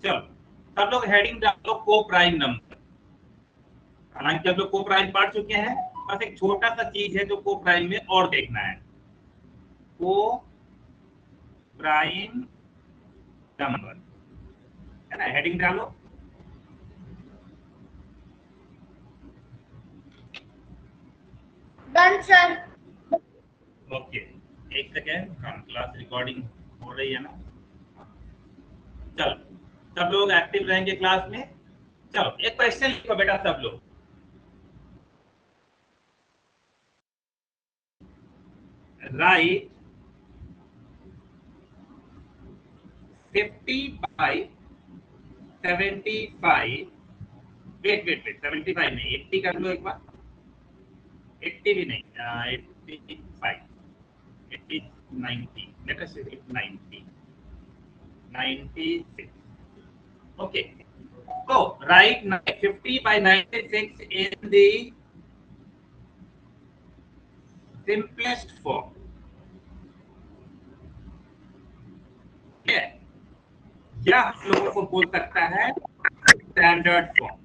चलो सब लोग हेडिंग डालो को प्राइम नंबर। हालांकि सब लोग को प्राइम पढ़ चुके हैं, बस एक छोटा सा चीज है जो को प्राइम में और देखना है। को प्राइम नंबर है ना, हेडिंग डालो। Done sir. ओके, एक सेकेंड, हम क्लास रिकॉर्डिंग हो रही है ना। चलो सब लोग एक्टिव रहेंगे क्लास में। चलो एक क्वेश्चन लिखो बेटा सब लोग। राइट 50 by 75, वेट 75 नहीं, 80 कर लो एक बार। 80 भी नहीं, 85, 80, 90, लेट अस से 90, 96। ओके, तो right 50 by 96 in the simplest form। या हम लोगों को बोल सकता है स्टैंडर्ड फॉर्म।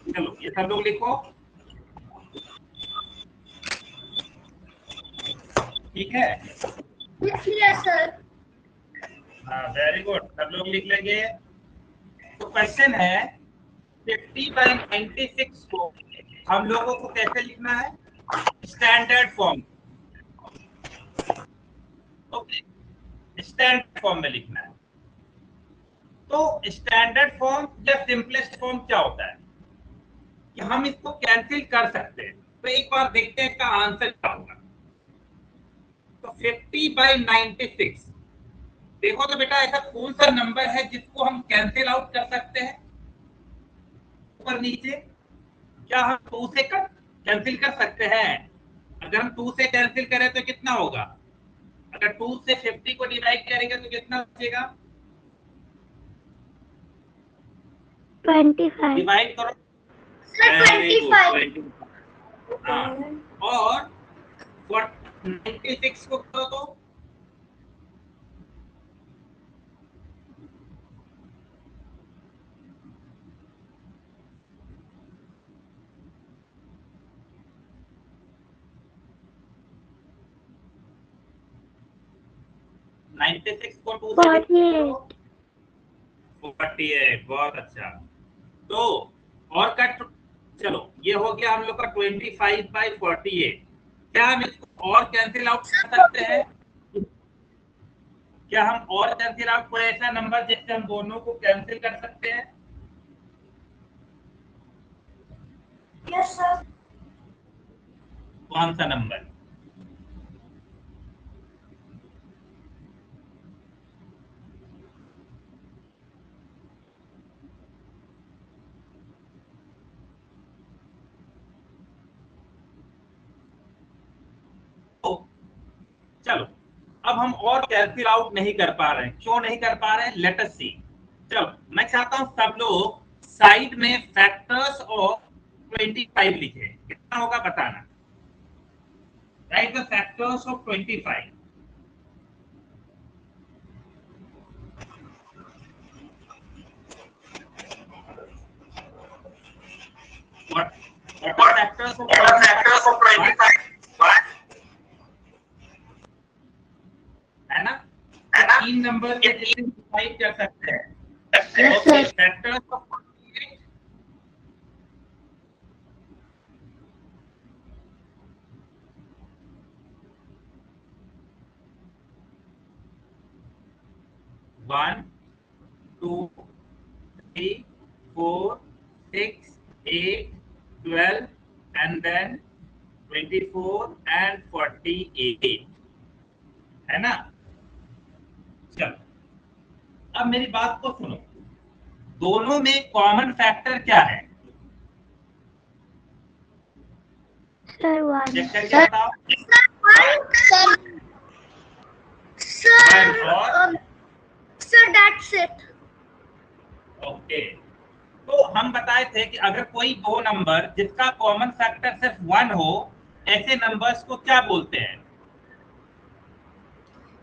चलो ये सब लोग लिखो, ठीक है। सर हाँ वेरी गुड, सब लोग लिख लेंगे। तो क्वेश्चन है 50 by 96 को हम लोगों को कैसे लिखना है, standard form. Okay, standard form में लिखना है। तो स्टैंडर्ड फॉर्म या सिंपलेस्ट फॉर्म क्या होता है कि हम इसको कैंसिल कर सकते हैं। तो एक बार देखते हैं इसका आंसर क्या होगा। तो 50 by 96, देखो तो बेटा ऐसा कौन सा नंबर है जिसको हम कैंसिल आउट कर सकते हैं ऊपर नीचे। क्या हम 2 से कैंसिल कर सकते हैं? अगर हम 2 से कैंसिल करें तो कितना होगा? अगर 2 से 50 को डिवाइड करेंगे तो कितना बचेगा? 25। डिवाइड करो। सर 25। हाँ, और 96 को करो तो 96 को 2 से 48। 48, बहुत अच्छा। तो और कट, चलो ये हो गया हम लोग का 25 by 48। क्या हम इसको और कैंसिल आउट कर सकते हैं? क्या हम और कैंसिल आउट कोई ऐसा नंबर जिससे हम दोनों को कैंसिल कर सकते हैं? Yes sir. कौन सा नंबर? चलो अब हम और कैंसिल आउट नहीं कर पा रहे हैं। क्यों नहीं कर पा रहे हैं? लेट अस सी। चलो मैं चाहता हूं सब लोग साइड में फैक्टर्स ऑफ 25 लिखे। कितना होगा बताना। Right the factors of 25। what are factors of 25? है ना? 3 नंबर के डिवाइड कर सकते हैं। Okay, factors of 48। One, two, 3, 4, 6, 8, 12 and then 24 and 48, है ना? चलो अब मेरी बात को सुनो, दोनों में कॉमन फैक्टर क्या है? सर 1। चेक करके बताओ। Sir that's it. ओके, तो हम बताए थे कि अगर कोई दो नंबर जिसका कॉमन फैक्टर सिर्फ 1 हो, ऐसे नंबर्स को क्या बोलते हैं?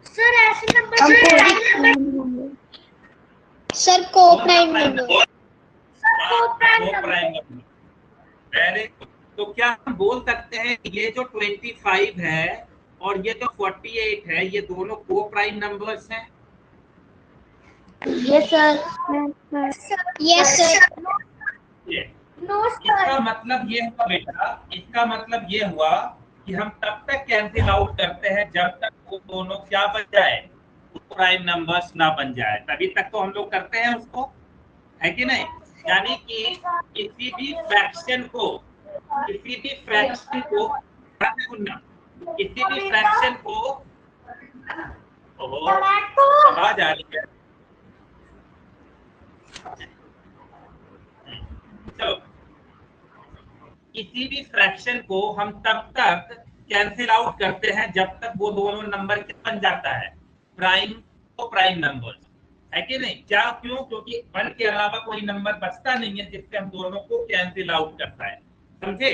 सर ऐसे नंबर सर को प्राइम नंबर। Very good. तो क्या हम बोल सकते हैं ये जो 25 है और ये जो 48 है ये दोनों को प्राइम नंबर्स हैं? Yes sir. Yes sir. No इसका सर। मतलब ये हुआ बेटा, इसका मतलब ये हुआ कि हम तब तक कैंसिल आउट करते हैं जब तक वो दोनों क्या बन जाए, प्राइम नंबर्स ना बन जाए, तभी तक तो हम लोग करते हैं उसको, है कि नहीं? यानी कि किसी भी फ्रैक्शन को सुनना, किसी भी फ्रैक्शन को आवाज आ रही है, चलो, किसी भी फ्रैक्शन को हम तब तक कैंसिल आउट करते हैं जब तक वो दोनों नंबर क्या बन जाता है, प्राइम तो प्राइम नंबर, है कि नहीं? क्या क्यों? क्योंकि 1 के अलावा कोई नंबर बचता नहीं है जिससे हम दोनों को कैंसिल आउट करता है। समझे?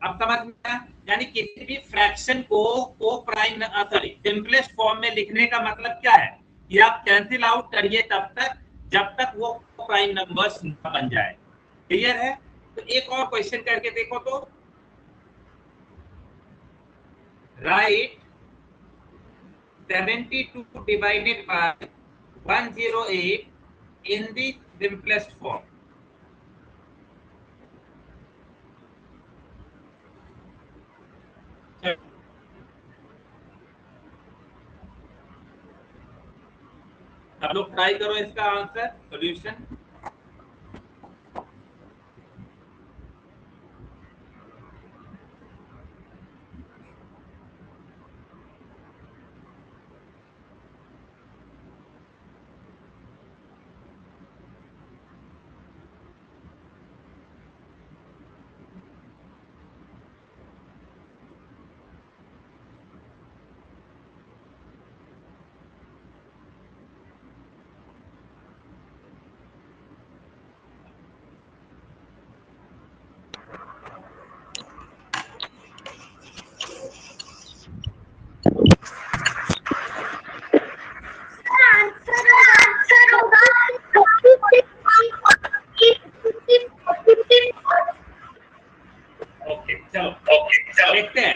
अब समझ में आया? यानी किसी भी फ्रैक्शन को प्राइम सॉरी सिंपलेस्ट फॉर्म में लिखने का मतलब क्या है कि आप कैंसिल आउट करिए तब तक जब तक वो प्राइम नंबर्स ना बन जाए। क्लियर है? तो एक और क्वेश्चन करके देखो तो, right 72 divided by 108 in the simplest form। आप लोग ट्राई करो इसका आंसर सॉल्यूशन। ओके चलो देखते हैं।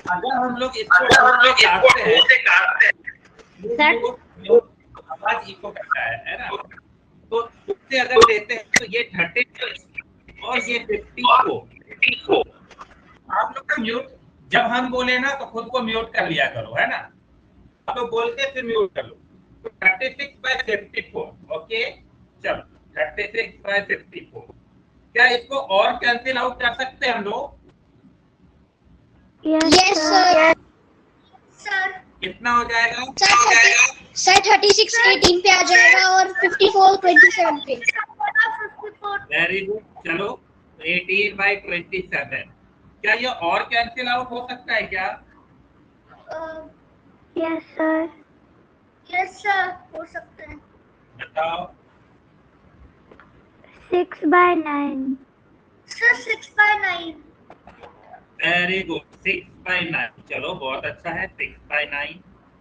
अगर हम लोग इसको काटते हैं आवाज इको करता है ना, तो उससे अगर लेते हैं तो ये 30 और ये 50 को आप लोग का म्यूट, जब हम बोले ना तो खुद को म्यूट कर लिया करो, है ना? आप लोग बोल के फिर म्यूट कर लो। तो 36/54, ओके चलो 36/54, क्या इसको और कैंसिल आउट कर सकते हैं हम लोग? Yes sir. सर कितना हो जाएगा? सर 36 18 पे आ जाएगा और 54 27 पे। Very good. चलो 18/27, क्या ये और कैंसिल आउट हो सकता है क्या? Yes sir. यस सर हो सकते हैं। बताओ। 6/9। सर 6/9। वेरी गुड 6/9, चलो बहुत अच्छा है 6/9।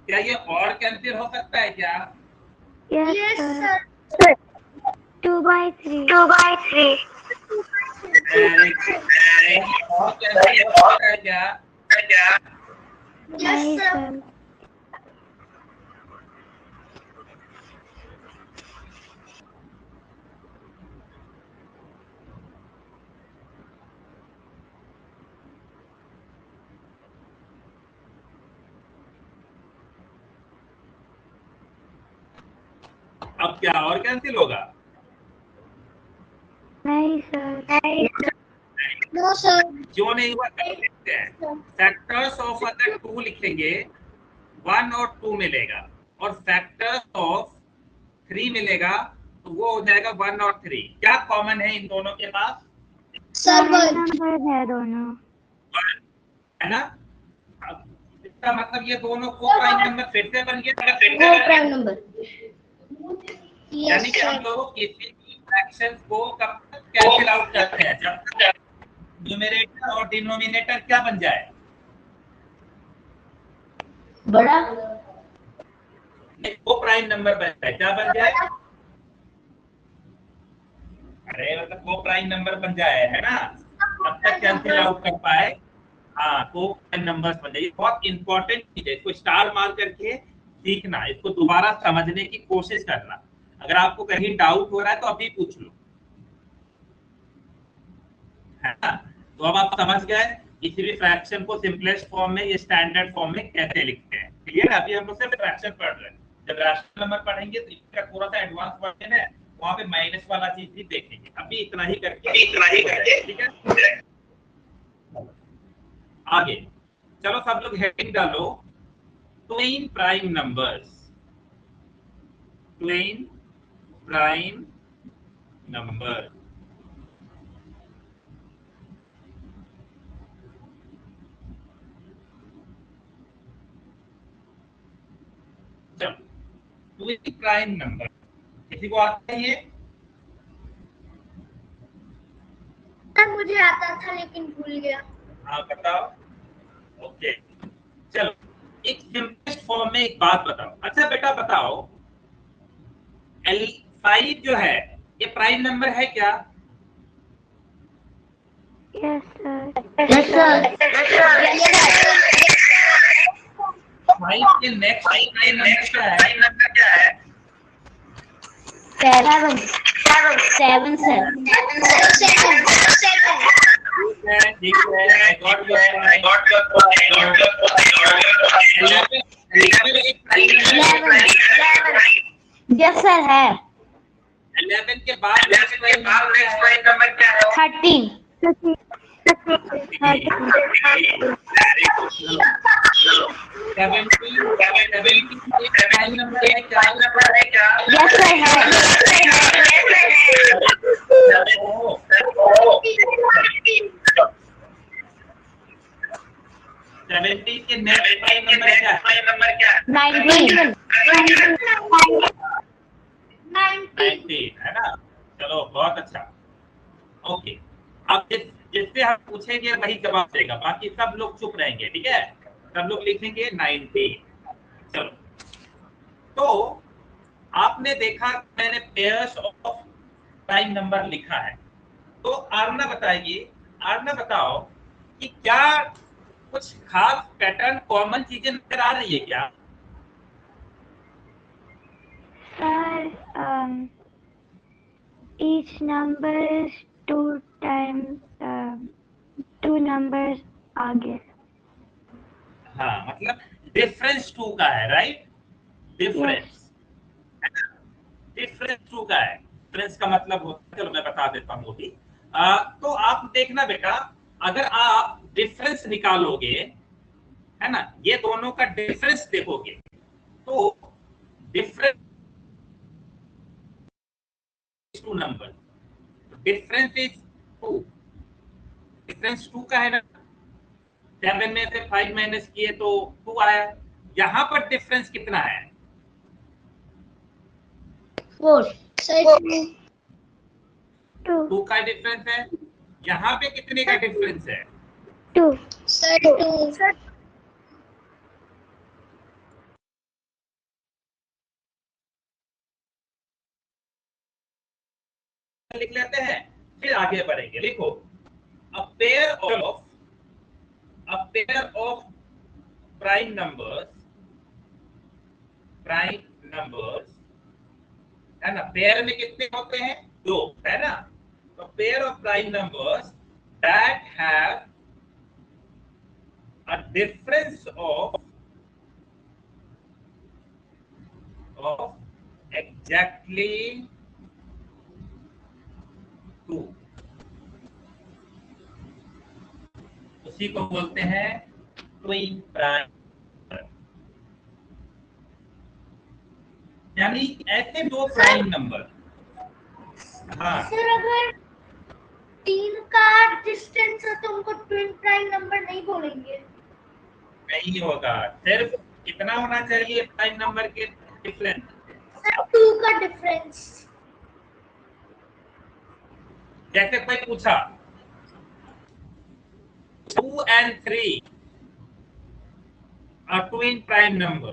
क्या ये और कैंसिल हो सकता है क्या? Yes sir. 2/3। Very good. और कैंसिल हो सकता है क्या? Yes sir. अब क्या और कैंसिल होगा? नहीं सर। No sir. जो नहीं हुआ कर सकते हैं। फैक्टर्स ऑफ अगर 2 लिखेंगे 1 और 2 मिलेगा, और फैक्टर्स ऑफ 3 मिलेगा तो वो हो जाएगा 1 और 3। क्या कॉमन है इन दोनों के पास? सर नंबर है दोनों, है ना? अब इसका मतलब ये दोनों को प्राइम नंबर फिर से बन गया। वो प्राइम नंबर। यानी कि हम लोग किसी भी फ्रैक्शंस को कब तक कैंसिल आउट करते हैं जब तक न्यूमरेटर और डिनोमिनेटर क्या बन जाए, बड़ा। को प्राइम नंबर बन जाए, क्या बन जाए? अरे मतलब को प्राइम नंबर बन जाए, है ना, तब तक कैंसिल आउट कर पाए। हाँ, को प्राइम नंबर्स बन जाए, बहुत इंपॉर्टेंट चीज है, इसको स्टार मार करके सीखना, इसको दोबारा समझने की कोशिश करना। अगर आपको कहीं डाउट हो रहा है तो अभी पूछ लो, है ना। तो अब आप समझ गए किसी भी फ्रैक्शन को सिंपलेस्ट फॉर्म में या स्टैंडर्ड फॉर्म में कैसे लिखते हैं। क्लियर है? अभी हम लोग सिर्फ फ्रैक्शन पढ़ रहे हैं, जब रैशनल नंबर पढ़ेंगे तो इसका थोड़ा सा एडवांस वर्जन है, वहां पे माइनस वाला चीज भी देखेंगे। अभी इतना ही करके ठीक है। आगे चलो, सब लोग हेडिंग डालो, Twain prime numbers, Twain prime number. चलो, ट्वेन प्राइम नंबर किसी को आता है ये? मुझे आता था लेकिन भूल गया। हाँ बताओ। ओके, चलो एक सिंपलेस्ट फॉर्म में एक बात बताओ। अच्छा बेटा बताओ, L5 जो है ये प्राइम नंबर है क्या? Yes, sir. Yes, sir. 5 के नेक्स्ट प्राइम नंबर क्या है? 7 sir. 7. ठीक है, I got your point. 11 एक प्राइम नंबर है। 11. Yes sir है. 11 के बाद नेक्स्ट प्राइम नंबर क्या है? 13. 17 एक प्राइम नंबर है क्या? Yes sir है. 17 के नेक्स्ट प्राइम नंबर क्या है? 19. 19 है ना। चलो बहुत अच्छा। ओके, अब जिससे हम पूछेंगे वही जवाब देगा, बाकी सब लोग चुप रहेंगे, ठीक है। सब लोग लिखेंगे 19। चलो, तो आपने देखा मैंने पेयर्स ऑफ प्राइम नंबर लिखा है। तो आरना बताइए, आरना बताओ कि क्या कुछ खास पैटर्न, कॉमन चीजें नजर आ रही है क्या? Sir, each number is 2 times 2 numbers आगे. हाँ, मतलब डिफरेंस 2 का है, राइट? डिफरेंस, डिफरेंस 2 का है। डिफरेंस का मतलब होता है, चलो मैं बता देता हूँ वो भी। तो आप देखना बेटा, अगर आप डिफरेंस निकालोगे, है ना, ये दोनों का डिफरेंस देखोगे तो difference 2 number, difference is 2, difference 2 का है ना। 7 में से 5 माइनस किए तो 2 आया। यहाँ पर डिफरेंस कितना है? 4. 2 का डिफरेंस है। यहाँ पे कितने का डिफरेंस है? 2. Sir 2. लिख लेते हैं, फिर आगे बढ़ेंगे। लिखो, a pair of prime numbers, है ना। पेयर में कितने होते हैं? 2, है ना। तो pair of prime numbers that have a difference of exactly 2, उसी को बोलते हैं ट्विन प्राइम। यानी ऐसे 2 प्राइम नंबर। हाँ, सर अगर 3 का डिस्टेंस है तो उनको ट्विन प्राइम नंबर नहीं बोलेंगे। नहीं होगा, सिर्फ कितना होना चाहिए प्राइम नंबर के डिफरेंस? सर 2 का डिफरेंस। जैसे कोई पूछा 2 and 3 are twin prime number,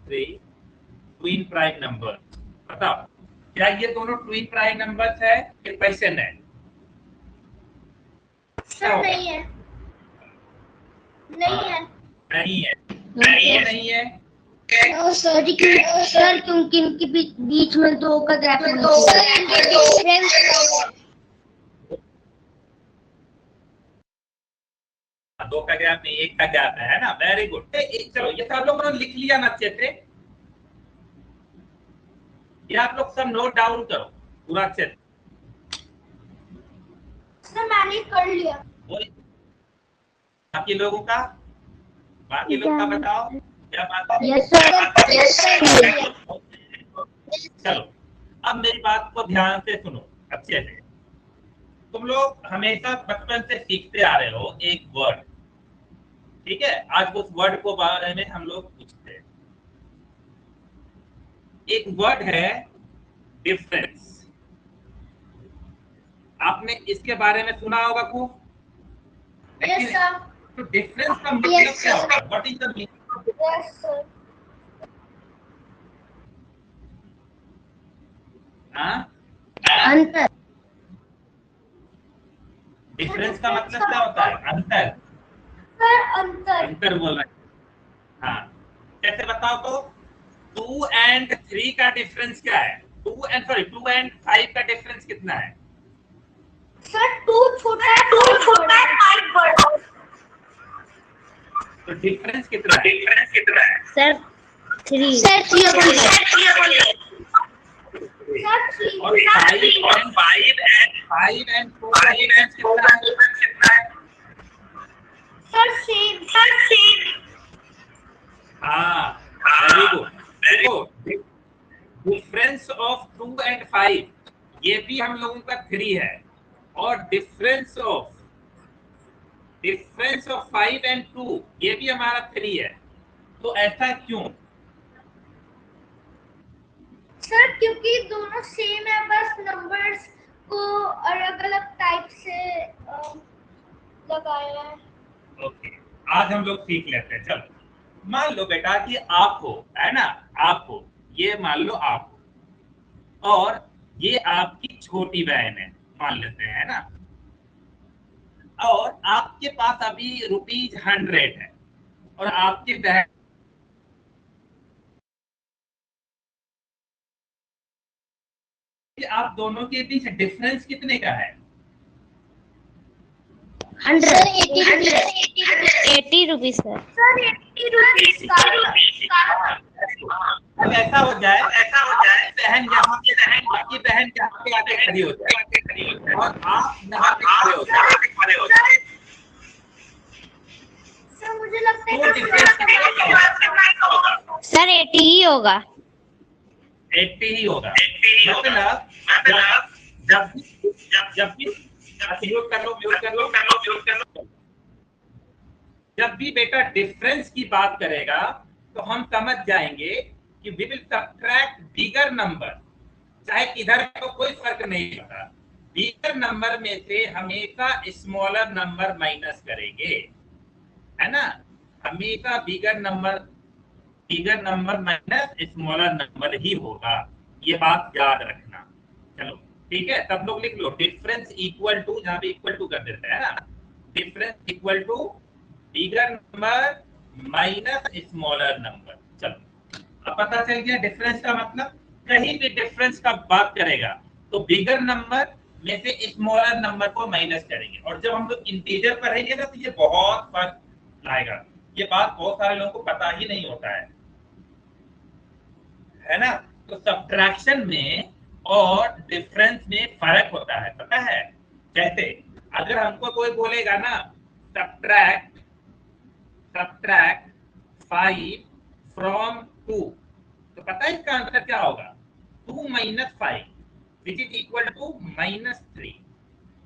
3 twin prime number. बताओ क्या ये दोनों ट्विन प्राइम नंबर्स है? ये क्वेश्चन है। सर नहीं है, नहीं है, नहीं है, नहीं है। सर क्योंकि इनके बीच में 2 का गैप है। दो का गैप नहीं, एक का गैप है ना। Very good. चलो ये सब लोगों ने लिख लिया ना अच्छे से? ये आप लोग सब नोट डाउन करो पूरा अच्छे से। सर मैंने कर लिया। बाकी लोगों का बताओ क्या बात है? Yes sir, yes sir. चलो अब मेरी बात को ध्यान से सुनो अच्छे से। तुम लोग हमेशा बचपन से सीखते आ रहे हो एक वर्ड, ठीक है? आज उस वर्ड को बारे में हम लोग पूछते हैं। एक वर्ड है डिफरेंस। आपने इसके बारे में सुना होगा खूब। Yes sir. तो डिफरेंस का मतलब क्या होता है? What is the meaning? Yes sir. अंतर। डिफरेंस का मतलब क्या होता है? अंतर। सर अंतर। अंतर बोल रहे हैं। हाँ कैसे बताओ तो? 2 and 3 का डिफरेंस क्या है? 2 and 5 का डिफरेंस कितना है? सर 2 छोटा है, 5 बड़ा है। तो डिफरेंस कितना है? सर 3। सर 3 और 5 and 4 का डिफरेंस कितना है? Sir same. हाँ very good. Difference of 2 and 5 ये भी हम लोगों का 3 है, और डिफरेंस ऑफ 5 and 2 ये भी हमारा 3 है। तो ऐसा क्यों? सर क्योंकि दोनों सेम है, बस नंबर्स को अलग-अलग टाइप से लगाया है। ओके आज हम लोग सीख लेते हैं। चलो मान लो बेटा कि आप हो, है ना? आप हो, ये मान लो आप हो, और ये आपकी छोटी बहन है मान लेते हैं, है ना? और आपके पास अभी ₹100 है, और आपकी बहन आप दोनों के बीच डिफरेंस कितने का है? 80 रुपीज सर। सर 80 रुपीज का। अब ऐसा हो जाए बहन यहाँ पे, आपकी बहन यहाँ पे आके खड़ी हो जाए और आप यहाँ पे खड़े हो जाए। सर मुझे लगता है सर 80 ही होगा। 80 ही होगा। मतलब जब भी म्यूट कर लो। जब भी बेटा डिफरेंस की बात करेगा तो हम समझ जाएंगे कि we will subtract bigger number, चाहे किधर को कोई फर्क नहीं पड़ता। बिगर नंबर में से हमेशा स्मॉलर नंबर माइनस करेंगे, है ना? हमेशा bigger number minus smaller number ही होगा, ये बात याद रखना। चलो ठीक है, सब लोग लिख लो डिफरेंस इक्वल टू, यहाँ पे इक्वल टू कर देते हैं ना, difference equal to bigger number minus smaller number. चलो अब पता चल गया डिफरेंस का मतलब। कहीं भी डिफरेंस का बात करेगा तो बिगर नंबर में से स्मॉलर नंबर को माइनस करेंगे, और जब हम लोग इंटीजर पर रहेंगे ना तो ये बहुत फर्क लाएगा। ये बात बहुत सारे लोगों को पता ही नहीं होता है ना? तो सब्ट्रैक्शन में और डिफरेंस में फर्क होता है, पता है कैसे? अगर हमको कोई बोलेगा ना सब्ट्रैक्ट 5 from 2, तो पता है इसका आंसर क्या होगा? 2 minus 5 which is equal to -3।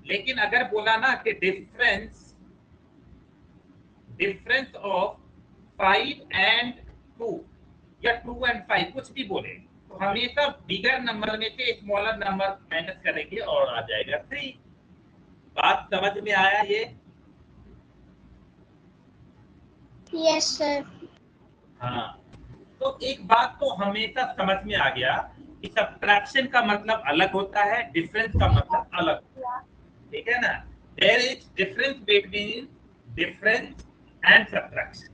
लेकिन अगर बोला ना कि डिफरेंस ऑफ 5 and 2 या 2 and 5 कुछ भी बोले तो हमेशा बिगर नंबर में से स्मॉलर नंबर माइनस करेंगे और आ जाएगा 3। बात समझ में आया ये? Yes sir. हाँ तो एक बात तो हमेशा समझ में आ गया कि सब्ट्रैक्शन का मतलब अलग होता है, डिफरेंस का मतलब अलग होता है, ठीक है ना। There is difference between difference and subtraction.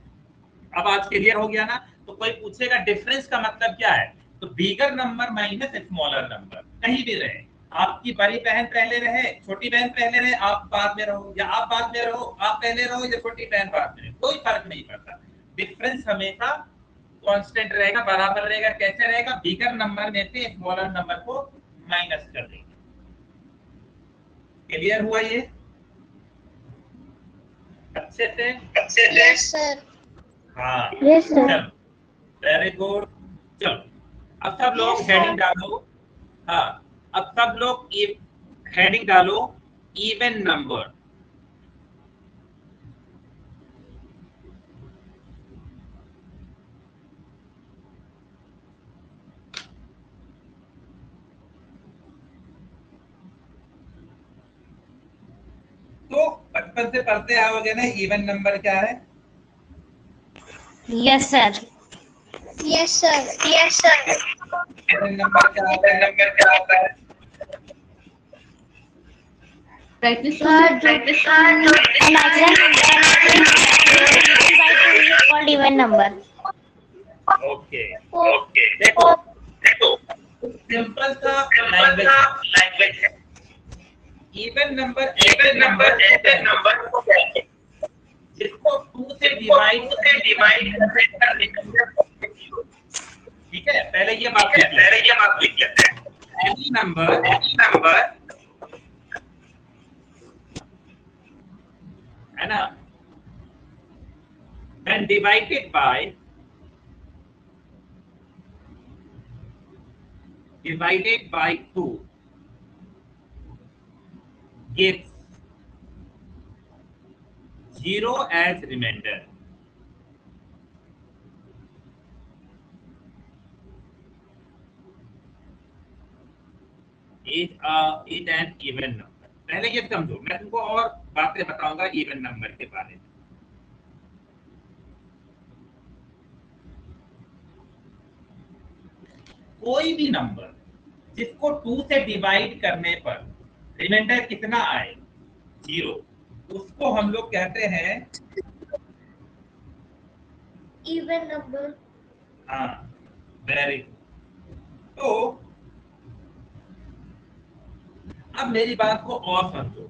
अब आज क्लियर हो गया ना। तो कोई पूछेगा डिफरेंस का मतलब क्या है, तो बिगर नंबर माइनस स्मॉलर नंबर, कहीं भी रहे, आपकी बड़ी बहन पहले रहे, छोटी बहन पहले रहे, आप बाद में रहो, या आप बाद में रहो, आप पहले रहो, या छोटी बहन बाद में रहे, कोई फर्क नहीं पड़ता। डिफरेंस हमेशा कांस्टेंट रहेगा, बराबर रहेगा। कैसे रहेगा, बिगर नंबर में से स्मॉलर नंबर को माइनस कर देंगे। क्लियर हुआ ये अच्छे से? Yes sir. हाँ Yes, sir. चलो वेरी गुड। चलो अब सब लोग Yes, हेडिंग sir. डालो। हाँ अब सब लोग हेडिंग डालो इवन नंबर। तो बचपन से पढ़ते आओगे ना इवन नंबर क्या है? Yes sir. Yes sir. Yes sir. Even number क्या होता है? नंबर क्या होता है? Practice an called even number. Okay okay देखो सिंपल सा लैंग्वेज है। इवन नंबर ऐसे नंबर को कहते हैं जिसको 2 से डिवाइड कर देंगे। ठीक है, पहले ये बात लिख लेते हैं। एनी नंबर है ना, when divided by 2 gives 0 as remainder. Is an even number. पहले ये समझो, मैं तुमको और बातें बताऊंगा इवन नंबर के बारे में। कोई भी नंबर जिसको 2 से डिवाइड करने पर रिमाइंडर कितना आए, 0, उसको हम लोग कहते हैं Even number. हाँ वेरी गुड। तो अब मेरी बात को और समझो,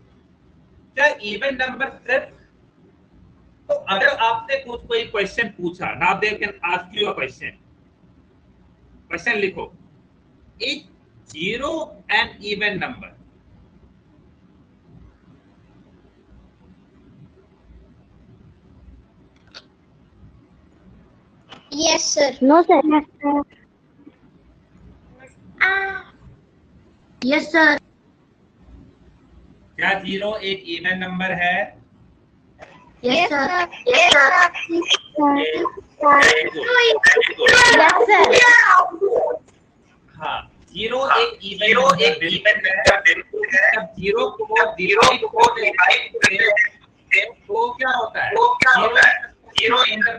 क्या इवन नंबर सिर्फ, तो अगर आपसे कुछ कोई क्वेश्चन पूछा ना, they can ask you a question लिखो, is 0 an even number? Yes sir. No, sir. Yes, sir. Yes sir. क्या 0 एक इवन नंबर है? Yes sir. Yes sir. Very good. Yes sir. हाँ 0 एक इवन नंबर है। जब 0 को डिवाइड तो क्या होता है, 0 inter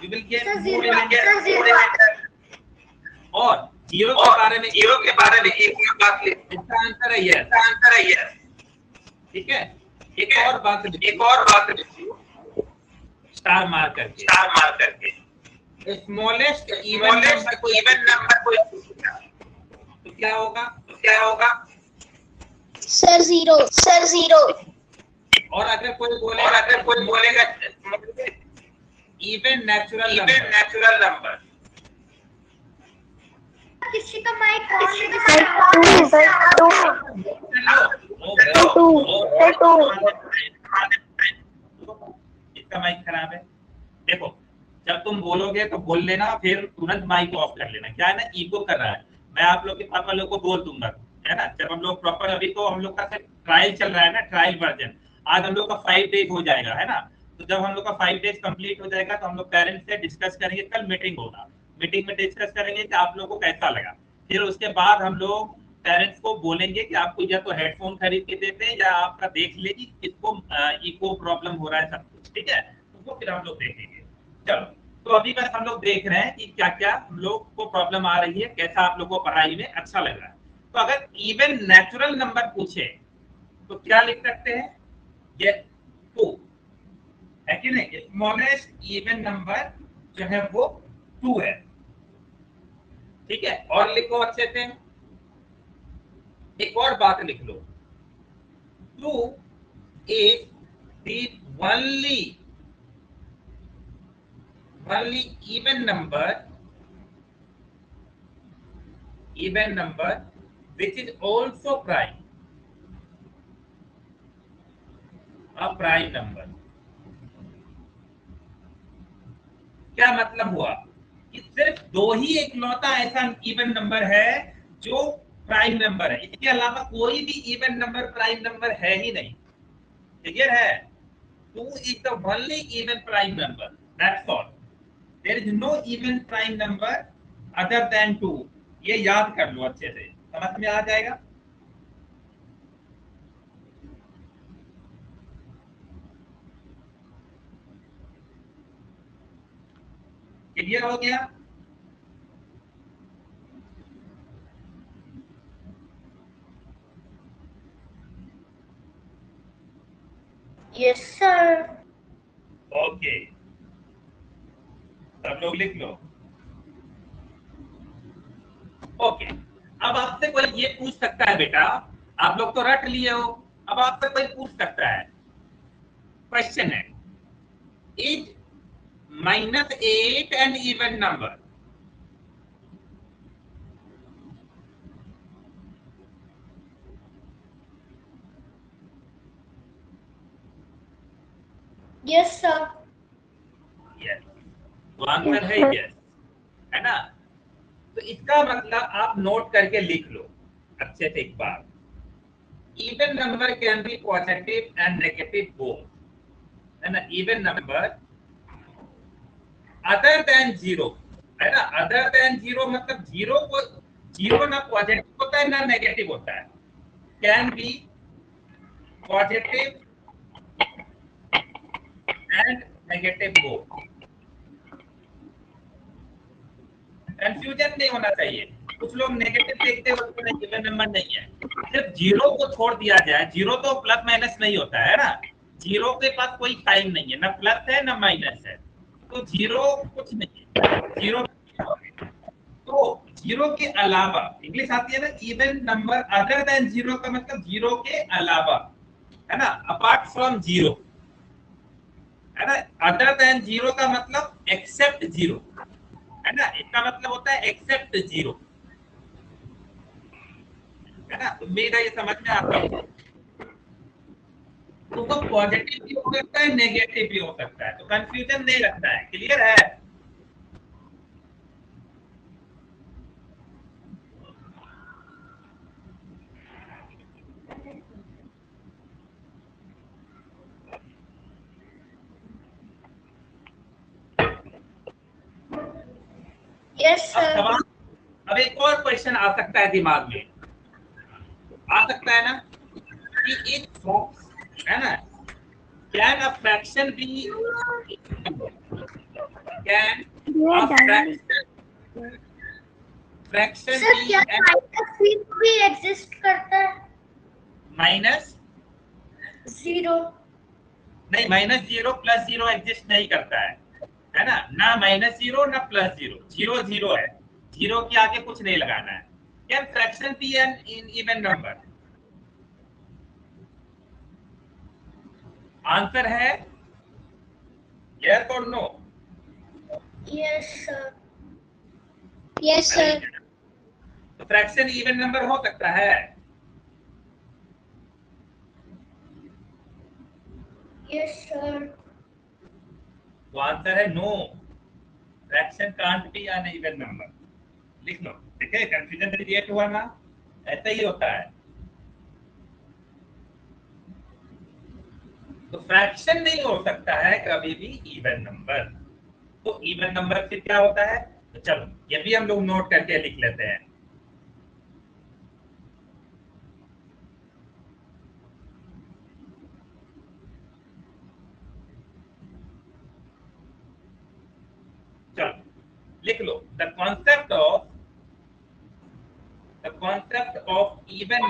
you will get more remainder। और 0 के बारे में एक बात लिख, इसका आंसर है यस। ठीक है, एक और बात स्टार मार करके स्मॉलेस्ट इवन नंबर को तो क्या होगा Sir 0. और अगर कोई बोलेगा इवन नेचुरल नंबर, किसी का माइक ऑन इसका माइक खराब है। देखो जब तुम बोलोगे तो बोल लेना, फिर तुरंत माइक ऑफ कर लेना। क्या है ना, इको कर रहा है। मैं आप लोग के पापा लोग को बोल दूंगा, है ना। जब हम लोग प्रॉपर, अभी तो हम लोग का ट्रायल चल रहा है ना, ट्रायल वर्जन। आज हम लोग का 5 डेज हो जाएगा, है ना। तो जब हम लोग का 5 डेज कंप्लीट हो जाएगा तो हम लोग पेरेंट्स से डिस्कस करेंगे। कल मीटिंग होगा, मीटिंग में डिस्कस करेंगे कि आप लोगों को कैसा लगा। फिर उसके बाद हम लोग पेरेंट्स को बोलेंगे कि आपको या तो हेडफोन खरीद के देते हैं, या आपका देख ले कि किसको इको प्रॉब्लम हो रहा है, सब कुछ ठीक है। तो वो फिर हम लोग देखेंगे। चलो, तो अभी बस हम लोग देख रहे हैं कि क्या क्या हम लोग को प्रॉब्लम आ रही है, कैसा आप लोगों को पढ़ाई में अच्छा लग रहा है। तो अगर इवन नेचुरल नंबर पूछे तो क्या लिख सकते हैं? ये 2 है कि नहीं? स्मॉलेस्ट इवन नंबर जो है वो 2 है। ठीक है, और लिखो अच्छे से, एक और बात लिख लो, 2 is the only even number which is also prime, a prime number। क्या मतलब हुआ कि सिर्फ दो ही एकलौता ऐसा इवन नंबर है जो प्राइम नंबर है, इसके अलावा कोई भी इवन नंबर प्राइम नंबर है ही नहीं। क्लियर है? 2 is the only even prime number, that's all, there is no even prime number other than 2। ये याद कर लो अच्छे से, समझ में आ जाएगा। क्लियर हो गया? Yes sir. ओके, सब लोग लिख लो। ओके, अब आपसे कोई ये पूछ सकता है, बेटा आप लोग तो रट लिए हो, अब आपसे कोई पूछ सकता है, क्वेश्चन है, is -8 an even number? Yes sir. Yes, तो आंसर है Yes, यस, है ना? तो इसका मतलब आप नोट करके लिख लो अच्छे से एक बार, even number can be positive and negative both, है ना? Even number other than zero, है ना? अदर देन जीरो मतलब जीरो को, जीरो ना पॉजिटिव होता है ना नेगेटिव होता है, can be positive and negative both. Confusion नहीं होना चाहिए, कुछ लोग नेगेटिव देखते हो तो इवन नंबर नहीं है, सिर्फ जीरो को छोड़ दिया जाए, जीरो तो प्लस माइनस नहीं होता है ना, जीरो के पास कोई साइन नहीं है, ना प्लस है ना माइनस है, तो जीरो कुछ नहीं है, जीरो। तो जीरो के अलावा, इंग्लिश आती है ना, even number other than zero का मतलब जीरो के अलावा, है ना? अपार्ट फ्रॉम जीरो, है ना? अदर देन जीरो का मतलब एक्सेप्ट जीरो, है ना? इसका मतलब होता है एक्सेप्ट जीरो, है ना? उम्मीद है ये समझ में आता होगा। तो वो पॉजिटिव भी हो सकता है, नेगेटिव भी हो सकता है, तो कंफ्यूजन नहीं रखना है। क्लियर है? यस अब सर। सवाल, अब एक और क्वेश्चन आ सकता है दिमाग में, आ सकता है ना, कि एक, है ना, can a fraction be, can we a are done. Fraction sir be क्या एन -3 भी एग्जिस्ट करता है? Minus, zero. नहीं minus zero plus zero exist नहीं करता है ना? ना माइनस जीरो ना प्लस जीरो, जीरो जीरो है, जीरो के आगे कुछ नहीं लगाना है। Can fraction be an in even number? Answer है यस और no? Yes sir. Yes sir. तो फ्रैक्शन इवन नंबर हो सकता है? Yes sir. तो आंसर है no, fraction can't be an even number. लिख लो, ठीक है? कंफ्यूजन क्रिएट हुआ ना, ऐसा ही होता है। तो फ्रैक्शन नहीं हो सकता है कभी भी इवन नंबर, तो इवन नंबर फिर क्या होता है? तो चलो ये भी हम लोग नोट करके लिख लेते हैं। लिख लो the concept of even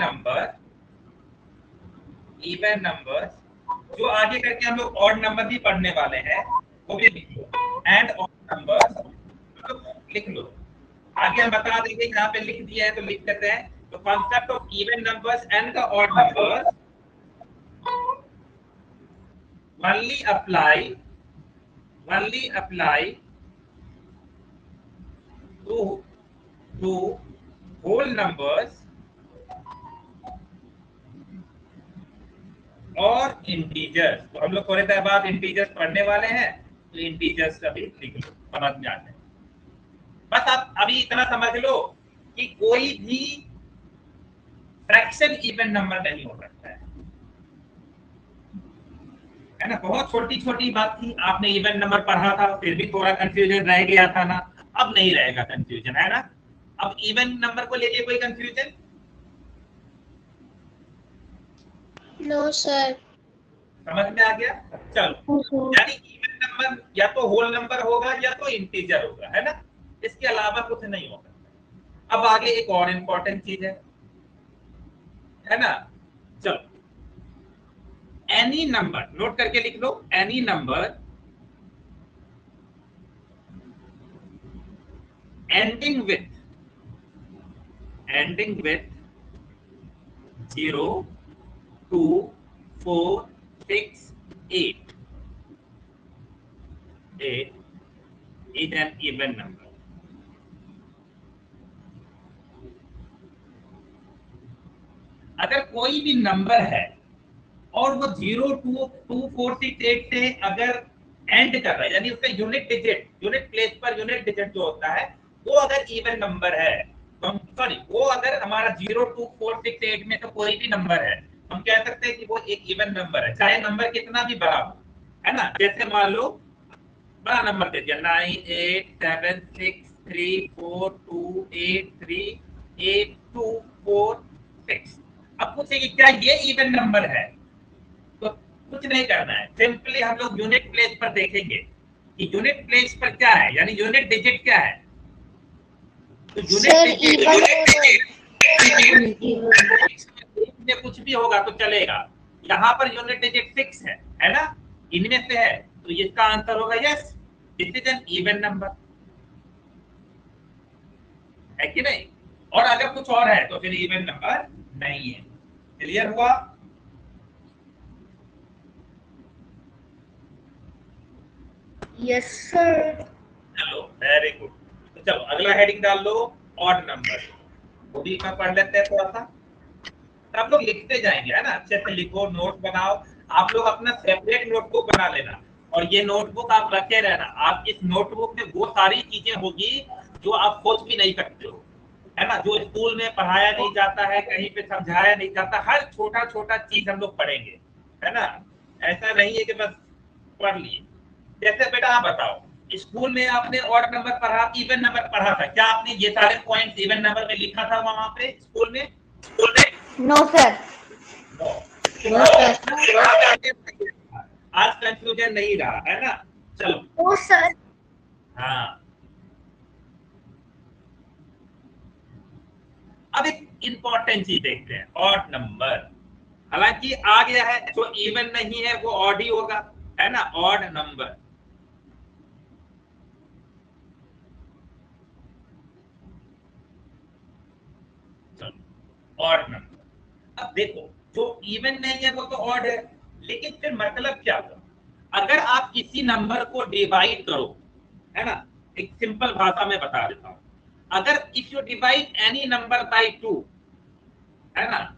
number, जो आगे करके हम लोग ऑड नंबर भी पढ़ने वाले हैं वो भी लिख लो, एंड ऑड नंबर्स लिख लो। आगे हम बता देंगे, यहाँ पे लिख दिया है तो लिख देते हैं। तो concept of even numbers and the odd numbers only apply to whole numbers और इंटीजर्स। तो हम लोग थोड़ी देर बाद इंटीजर्स पढ़ने वाले हैं, तो इंटीजर्स का भी लिख लो, समझ में आते हैं। बस आप अभी इतना समझ लो कि कोई भी फ्रैक्शन इवन नंबर नहीं हो सकता है ना। बहुत छोटी छोटी बात थी, आपने इवन नंबर पढ़ा था फिर भी थोड़ा कंफ्यूजन रह गया था ना, अब नहीं रहेगा कंफ्यूजन, है ना। अब इवन नंबर को लेके कोई कंफ्यूजन? No sir. समझ में आ गया? चलो, यानी इवन नंबर या तो होल नंबर होगा या तो इंटीजर होगा, है ना, इसके अलावा कुछ नहीं होगा। अब आगे एक और इंपॉर्टेंट चीज है ना। चलो, एनी नंबर नोट करके लिख लो, any number ending with 0, 2, 4, 6, 8 is an even number। अगर कोई भी नंबर है और वो 0, 2, 4, 6, 8 से अगर एंड कर रहा है, यानी उसका unit place per unit digit जो होता है वो अगर इवन नंबर है, तो हम सॉरी वो अगर हमारा 0, 2, 4, 6, 8 में तो कोई भी नंबर है, हम कह सकते हैं कि वो एक इवन नंबर है, चाहे नंबर कितना भी बड़ा हो, है ना। जैसे मान लो बड़ा नंबर दे दिया 9, 8, 7, 6, 3, 4, 2, 8, 3, 8, 2, 4, 6। अब पूछेगी क्या ये इवन नंबर है, तो कुछ नहीं करना है, सिंपली हम लोग यूनिट प्लेस पर देखेंगे कि यूनिट प्लेस पर क्या है, यानी यूनिट डिजिट क्या है। तो यूनिट डिजिट कुछ भी होगा तो चलेगा, यहाँ पर यूनिट डिजिट 6 है ना, इनमें से है, तो इसका आंसर होगा yes, this is an even number, है कि नहीं। और अगर कुछ और है तो फिर इवन नंबर नहीं है। क्लियर हुआ? Yes sir. चलो वेरी गुड। तो चलो अगला हेडिंग डाल लो, ऑड नंबर। वो भी मैं पढ़ लेते हैं थोड़ा सा, आप लोग लिखते जाएंगे, है ना, अच्छे से लिखो, नोट बनाओ। आप लोग अपना सेपरेट नोटबुक बना लेना, और ये नोटबुक आप रखे रहना। आप इस नोटबुक में वो सारी चीजें होगी जो आप सोच भी नहीं सकते हो, है ना, जो स्कूल में पढ़ाया नहीं जाता है, कहीं पे समझाया नहीं जाता, हर छोटा छोटा चीज हम लोग पढ़ेंगे, है ना। ऐसा नहीं है कि बस पढ़ लिए। जैसे बेटा आप बताओ, स्कूल में आपने ऑड नंबर पढ़ा, इवन नंबर पढ़ा था, क्या आपने ये सारे पॉइंट्स इवन नंबर में लिखा था वहां पे स्कूल में? No sir. आज कंफ्यूजन नहीं रहा, है ना। चलो। No sir. हाँ, अब एक इंपॉर्टेंट चीज देखते हैं, ऑड नंबर। हालांकि आ गया है, जो इवन नहीं है वो ऑड ही होगा, है ना, ऑड नंबर। चलो, ऑड नंबर। अब देखो, जो इवन नहीं है वो तो ऑड है, लेकिन फिर मतलब क्या हुआ? अगर आप किसी नंबर को डिवाइड करो, है ना, एक सिंपल भाषा में बता देता हूं, अगर if you divide any number by 2, है ना,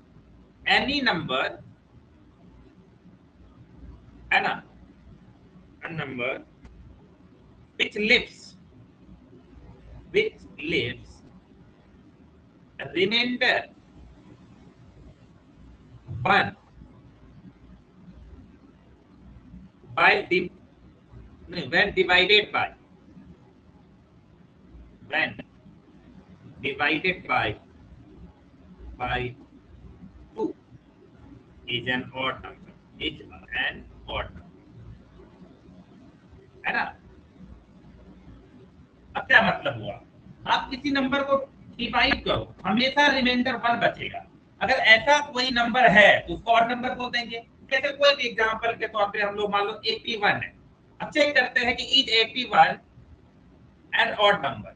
एनी नंबर, है ना, a number which lives remainder 1 by when divided by 2 is an odd number, है ना। अब क्या मतलब हुआ, आप किसी नंबर को डिवाइड करो, हमेशा रिमाइंडर 1 बचेगा। अगर ऐसा कोई नंबर है तो उसको ऑड नंबर बोल देंगे। जैसे कोई भी एग्जांपल के तौर पे हम लोग मान लो 81 है, अब चेक करते हैं कि इज 81 एन ऑड नंबर,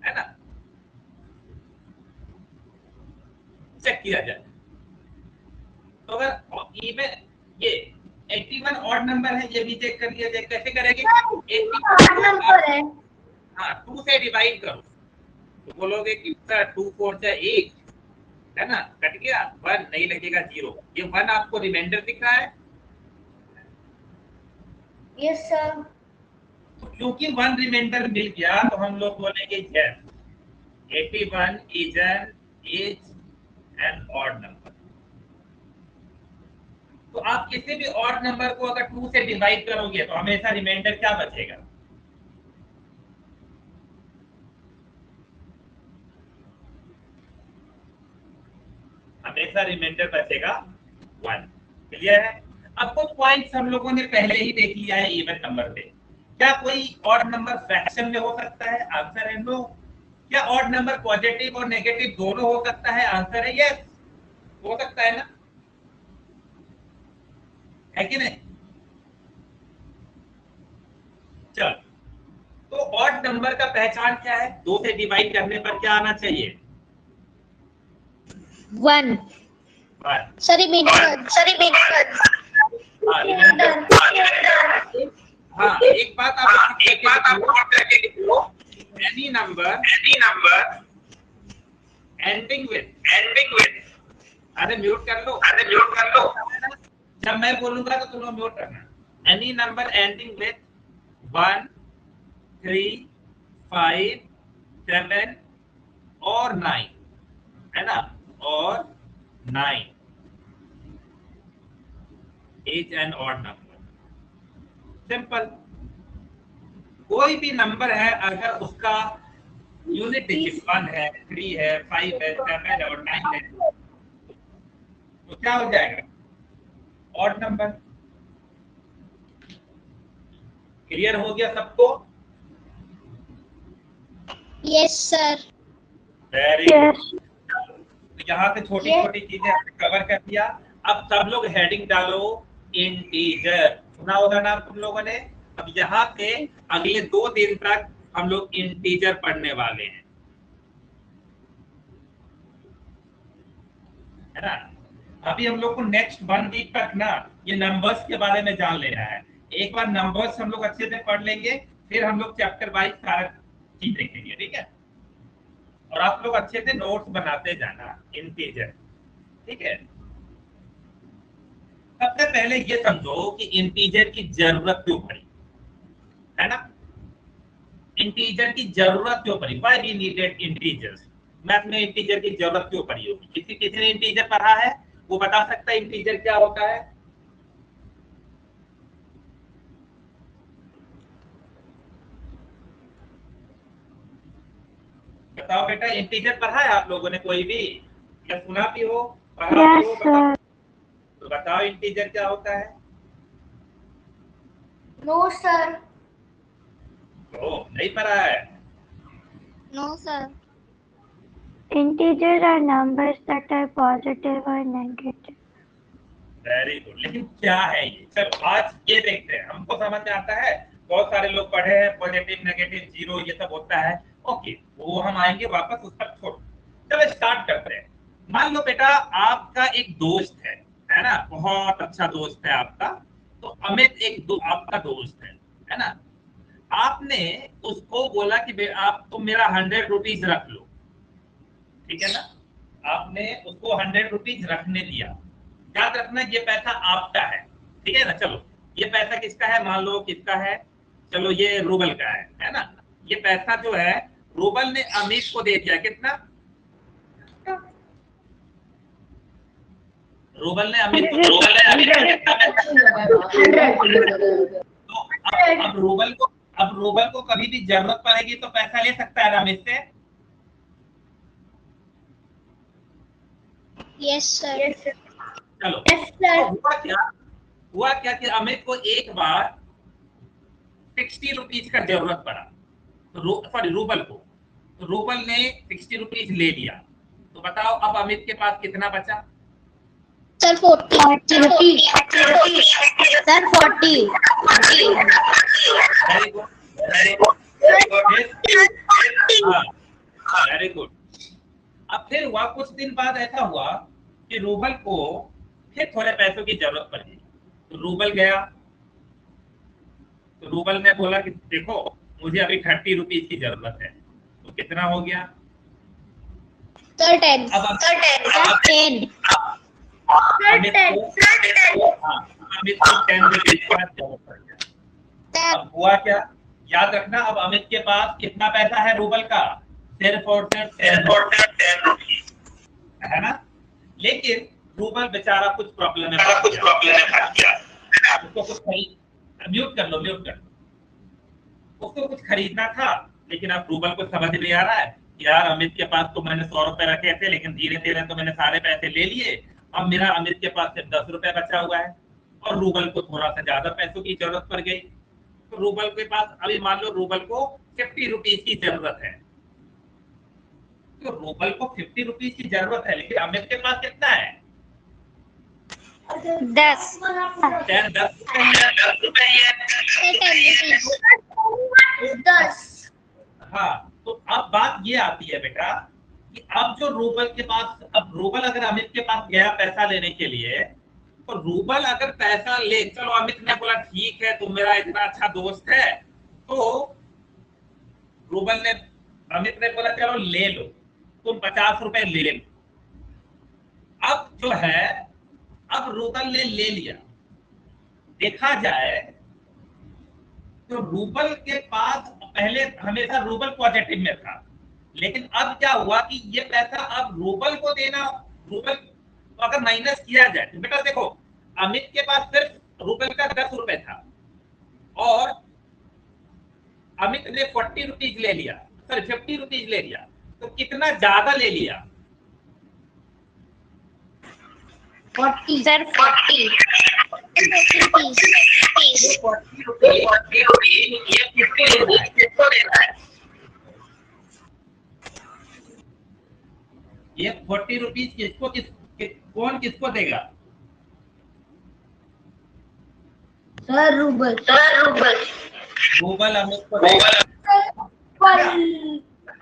है ना, चेक किया जाए। तो अगर इवन ये 81 ऑड नंबर है, ये भी चेक कर लिया जाए। कैसे करेंगे, 81 नंबर है। हाँ 2 से डिवाइड करो तो बोलोगे कि सर 2 4 से 8, है ना, कट गया 1, नहीं लगेगा 0। ये 1 आपको रिमाइंडर दिख रहा है, यस सर। तो क्योंकि 1 रिमाइंडर मिल गया तो हम लोग बोलेंगे yes 81 is an odd number. तो आप किसी भी ऑड नंबर को अगर 2 से डिवाइड करोगे तो हमेशा रिमाइंडर क्या बचेगा, हमेशा रिमाइंडर बचेगा 1। क्लियर है। अब कुछ पॉइंट्स हम लोगों ने पहले ही देख लिया है इवन नंबर पे। क्या कोई ऑड नंबर फ्रैक्शन में हो सकता है, आंसर है नो। क्या ऑड नंबर पॉजिटिव और नेगेटिव दोनों हो सकता है, आंसर है यस, हो सकता है ना, है कि नहीं। चल, तो ऑड नंबर का पहचान क्या है, 2 से डिवाइड करने पर क्या आना चाहिए, 1 सर रिमाइंडर। हाँ एक बात आप देखो, एनी नंबर एंडिंग विद, अरे म्यूट कर लो, जब मैं बोलूंगा तो तुम लोग म्यूट करना। एनी नंबर एंडिंग विद 1 3 5 7 और 9, है ना, और 9 is an odd number. Simple, कोई भी नंबर है अगर उसका यूनिट डिजिट 1 है 3 है 5 है 7 है और 9 है तो क्या हो जाएगा, ऑड नंबर। क्लियर हो गया सबको, यस सर। Very good. यहाँ से छोटी छोटी चीजें हमने कवर कर दिया। अब सब लोग हेडिंग डालो इंटीजर, सुना होगा ना तुम लोगों ने। अब यहाँ पे अगले 2 दिन तक हम लोग इंटीजर पढ़ने वाले हैं, है ना। अभी हम लोग को नेक्स्ट 1 वीक तक ना ये नंबर्स के बारे में जान लेना है। एक बार नंबर्स हम लोग अच्छे से पढ़ लेंगे, फिर हम लोग चैप्टर वाइज सारा चीज देखेंगे, ठीक है। और आप लोग अच्छे से नोट्स बनाते जाना इंटीजर, ठीक है। सबसे पहले ये समझो कि इंटीजर की जरूरत क्यों पड़ी, है ना। इंटीजर की जरूरत क्यों पड़ी, why we needed integers. Math में इंटीजर की जरूरत क्यों पड़ी होगी, किसी ने इंटीजर पढ़ा है वो बता सकता है इंटीजर क्या होता है। बताओ बेटा, इंटीजर पढ़ा है आप लोगों ने कोई भी, या सुना भी हो, पढ़ा भी हो, बताओ। तो बताओ इंटीजर क्या होता है। No sir. ओ नहीं पढ़ा है। No sir. Integers are numbers that are positive or negative. Very good, लेकिन क्या है ये, चलो आज ये देखते हैं। हमको समझ में आता है, बहुत सारे लोग पढ़े हैं पॉजिटिव नेगेटिव जीरो ये सब होता है, ओके वो हम आएंगे वापस उस पर। छोड़, चलो स्टार्ट करते हैं। मान लो बेटा आपका एक दोस्त है ना, बहुत अच्छा दोस्त है आपका। तो अमित आपका दोस्त है ना। आपने उसको बोला कि आप तुम मेरा 100 रुपीज रख लो, ठीक है ना। आपने उसको 100 रुपीज रखने दिया। याद रखना ये पैसा आपका है, ठीक है ना। चलो ये पैसा किसका है, मान लो किसका है, चलो ये रूबल का है ना। ये पैसा जो है रूबल ने अमित को दे दिया, कितना, रूबल ने अमित को तो अब रूबल को कभी भी जरूरत पड़ेगी तो पैसा ले सकता है अमित से। Yes sir. चलो सर। तो हुआ क्या कि अमित को एक बार 60 रुपीज का जरूरत पड़ा, सॉरी रूबल को, तो रूबल ने 60 रुपीज ले लिया, तो बताओ अब अमित के पास कितना बचा? Sir 40 rupees sir 40 very good, very good. अब फिर हुआ कुछ दिन बाद ऐसा हुआ कि रूबल को फिर थोड़े पैसों की जरूरत पड़ी, तो रूबल गया, तो रूबल ने बोला कि देखो मुझे अभी 30 रुपीज की जरूरत है, तो कितना हो गया? सर 10 अब अमित को 10 रुपीज का जरूरत पड़ गया। अब हुआ क्या, याद रखना, अब अमित के पास कितना पैसा है रूबल का? सिर्फ और सिर्फ 10 रुपीज है ना। लेकिन रूबल बेचारा कुछ प्रॉब्लम में फंस गया, उसको कुछ म्यूट कर लो, उसको कुछ खरीदना था, लेकिन अब रूबल को समझ नहीं आ रहा है यार अमित के पास तो मैंने 100 रुपए रखे थे, लेकिन धीरे धीरे तो मैंने सारे पैसे ले लिए, अब मेरा अमित के पास सिर्फ 10 रुपए बचा हुआ है और रूबल को थोड़ा सा ज्यादा पैसों की जरूरत पड़ गई। तो रूबल के पास अभी मान लो रूबल को 50 रुपीज की जरूरत है, तो रूबल को 50 रुपीज की जरूरत है, लेकिन अमित के पास कितना है? 10 रुपए है। 10। हाँ, तो अब बात ये आती है बेटा कि अब जो रूबल के पास, अब रूबल अगर अमित के पास गया पैसा लेने के लिए, तो रूबल अगर पैसा ले, चलो अमित ने बोला ठीक है तुम मेरा इतना अच्छा दोस्त है, तो रूबल ने, अमित ने बोला चलो ले लो, तुम 50 रुपए ले लो। अब जो है, अब रूबल ने ले लिया, देखा जाए तो रूबल के पास पहले हमेशा रूबल पॉजिटिव में था, लेकिन अब क्या हुआ कि ये पैसा अब रूबल को देना, रूबल तो अगर माइनस किया जाए तो बेटा देखो अमित के पास सिर्फ रूबल का 10 रुपए था और अमित ने 40 रुपीज ले लिया, सॉरी 50 रुपीज ले लिया, तो कितना ज्यादा ले लिया? 40 सर 40 ये 40 रुपीज किसको कौन किसको देगा? सर रूबल रूबल अमित को देगा।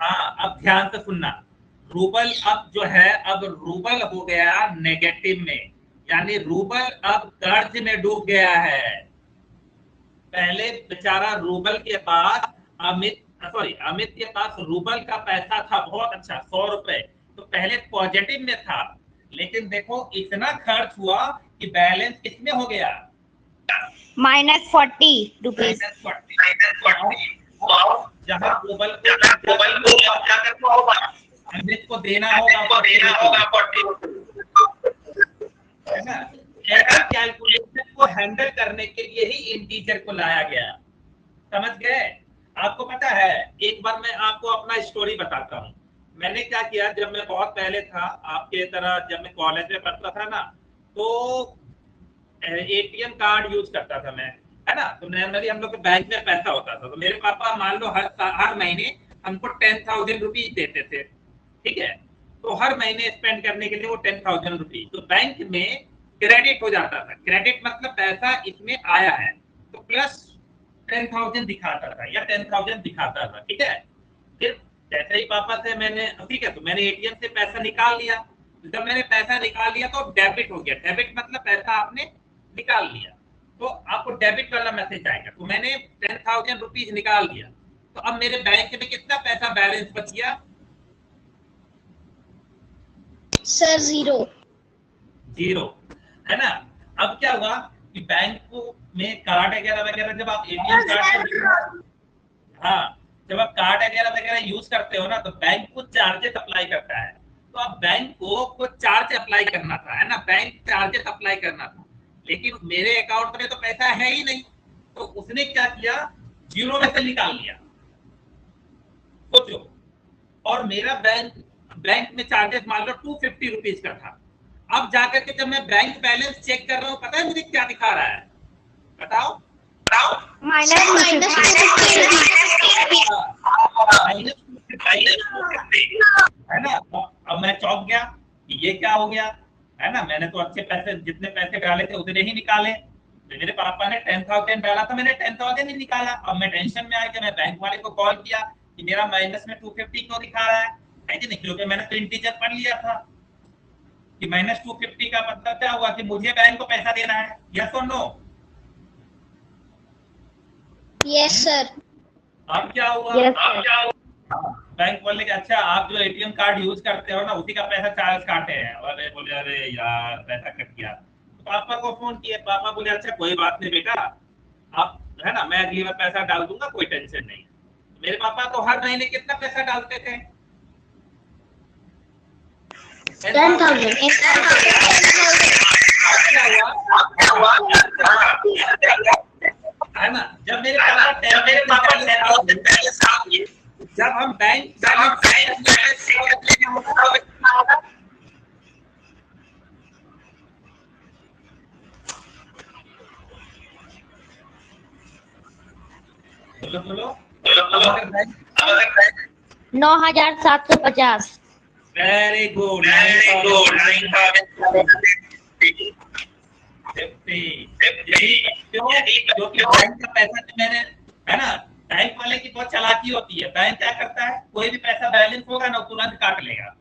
हाँ, अब ध्यान से सुनना, रूबल अब जो है, अब रूबल हो गया नेगेटिव में, यानी रूबल अब कर्ज में डूब गया है। पहले बेचारा रूबल के पास अमित के पास रूबल का पैसा था बहुत अच्छा 100 रुपए, तो पहले पॉजिटिव में था, लेकिन देखो इतना खर्च हुआ कि बैलेंस कितने हो गया? -40 रुपीज। जहाँ रूबल को क्या करना होगा? अमित को देना होगा, है ना। ऐसा कैलकुलेशन को हैंडल करने के लिए ही इंटीजर को लाया गया, समझ गए? आपको पता है, एक बार मैं आपको अपना स्टोरी बताता हूँ। मैंने क्या किया, जब मैं बहुत पहले था आपके तरह, जब मैं कॉलेज में पढ़ता था ना, तो एटीएम कार्ड यूज करता था मैं, है ना। तो नॉर्मली हम लोग के बैंक में पैसा होता था, तो मेरे पापा मान लो हर महीने हमको 10,000 रुपीज देते थे, ठीक है। तो हर महीने स्पेंड करने के लिए वो 10,000 रुपीज तो बैंक में क्रेडिट हो जाता था। क्रेडिट मतलब पैसा इसमें आया है, तो प्लस 10,000 दिखाता था या 10,000 दिखाता था, ठीक है। फिर जैसे ही पापा से मैंने, ठीक है, तो मैंने एटीएम से पैसा निकाल लिया। जब मैंने पैसा निकाल लिया तो डेबिट हो गया। डेबिट मतलब पैसा आपने निकाल लिया, तो आपको डेबिट वाला मैसेज आएगा। तो मैंने 10,000 रुपीज निकाल लिया, तो अब मेरे बैंक में कितना पैसा बैलेंस बच गया? सर 0 है ना। अब क्या हुआ कि बैंक में कार्ड वगैरह जब आप एटीएम कार्ड, हाँ, जब आप कार्ड वगैरह यूज करते हो ना, तो बैंक कुछ चार्जेस अप्लाई करता है। तो अब बैंक को कुछ चार्ज अप्लाई करना था, है ना, बैंक चार्जेस अप्लाई करना था, लेकिन मेरे अकाउंट में तो पैसा है ही नहीं, तो उसने क्या किया, 0 में से निकाल लिया, सोचो। और मेरा बैंक में चार्जेस मान लो 250 रुपीज का था। अब जाकर के जब मैं बैंक बैलेंस चेक कर रहा हूँ, पता है मुझे क्या दिखा रहा है? बताओ। है ना। अब मैं चौंक गया कि ये क्या हो गया, है ना। मैंने तो अच्छे पैसे, जितने पैसे डाले थे उतने ही निकाले। तो मेरे पापा ने 10,000 डाला था, मैंने 10,000 ही निकाला। अब मैं टेंशन में आ गया, मैं बैंक वाले को कॉल किया कि मेरा माइनस में 250 क्यों दिखा रहा है कि नहीं, क्योंकि मैंने तो इंटीजर पढ़ लिया था कि माइनस 250 का मतलब क्या हुआ कि मुझे बैंक को पैसा देना है। यस और नो? Yes sir. अब क्या हुआ? Yes, अब क्या हुआ? बैंक बोले कि अच्छा आप जो एटीएम कार्ड यूज करते हो ना, उसी का पैसा चार्ज काटे हैं। अरे बोले अरे यार पैसा कट गया। तो पापा को फोन किए, पापा बोले अच्छा कोई बात नहीं बेटा, आप, है ना, मैं अगली बार पैसा डाल दूंगा, कोई टेंशन नहीं। मेरे पापा तो हर महीने कितना पैसा डालते थे? 10,000। है ना। जब मेरे पापा जब हम बैंक बोलो 9,750। Very good. क्योंकि बैंक का पैसा तो मैंने, है ना, बैंक वाले की बहुत चालाकी होती है। बैंक क्या करता है, कोई भी पैसा बैलेंस होगा ना तुरंत काट लेगा,